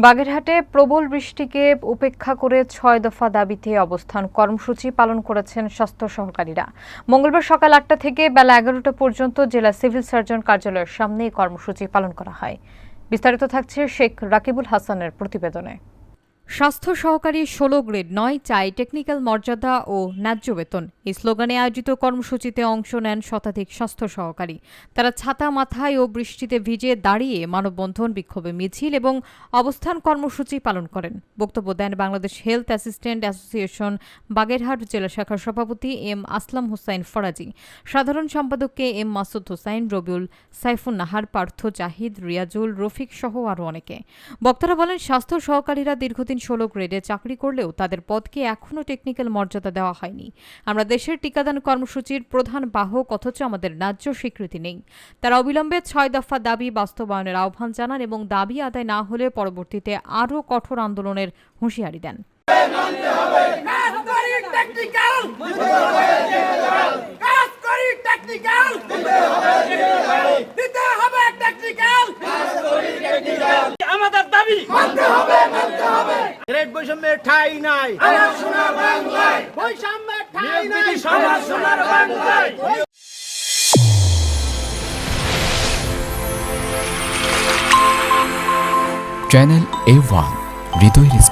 বাগেরহাটে প্রবল বৃষ্টিকে উপেক্ষা করে ৬ দফা দাবিতে অবস্থান কর্মসূচি পালন করেছেন স্বাস্থ্য সহকারীরা। মঙ্গলবার সকাল ৮টা থেকে বেলা ১১টা পর্যন্ত জেলা সিভিল সার্জন কার্যালয়ের সামনে এই কর্মসূচি পালন করা হয়। বিস্তারিত থাকছে শেখ রাকিবুল হাসানের প্রতিবেদনে। স্বাস্থ্য সহকারী ১৬ গ্রেড নয়, চাই টেকনিক্যাল মর্যাদা ও ন্যায্য বেতন এই স্লোগানে আয়োজিত কর্মসূচিতে অংশ নেন শতাধিক স্বাস্থ্য সহকারী। তারা ছাতা মাথায় ও বৃষ্টিতে ভিজে দাঁড়িয়ে মানববন্ধন, বিক্ষোভে মিছিল এবং অবস্থান কর্মসূচি পালন করেন। বক্তব্য দেন Bangladesh health assistant association Bagerhat জেলা শাখার সভাপতি এম আসলাম হোসাইন ফরাজি, সাধারণ সম্পাদক কে এম মাসুদ হোসাইন, রবিউল, সাইফুন নাহার, পার্থ, জাহিদ, রিয়াজুল, রফিক সহ আরও অনেকে। বক্তারা বলেন, স্বাস্থ্য সহকারীরা দীর্ঘদিন ১৬ গ্রেডে চাকরি করলেও তাদের পদকে এখনও টেকনিক্যাল মর্যাদা দেওয়া হয়নি। আমরা দেশের টিকাদান কর্মসূচির প্রধান বাহক, অথচ আমাদের ন্যায্য স্বীকৃতি নেই। তারা অবিলম্বে ৬ দফা দাবি বাস্তবায়নের আহ্বান জানান এবং দাবি আদায় না হলে পরবর্তীতে আরও কঠোর আন্দোলনের হুঁশিয়ারি দেন। আমাদের দাবি মানতে হবে। গ্রেড বৈষম্যের ঠাঁই নাই আমার সোনার বাংলায়, বৈষম্যের ঠাঁই নাই আমার সোনার বাংলায়। চ্যানেল A1 হৃদয়ের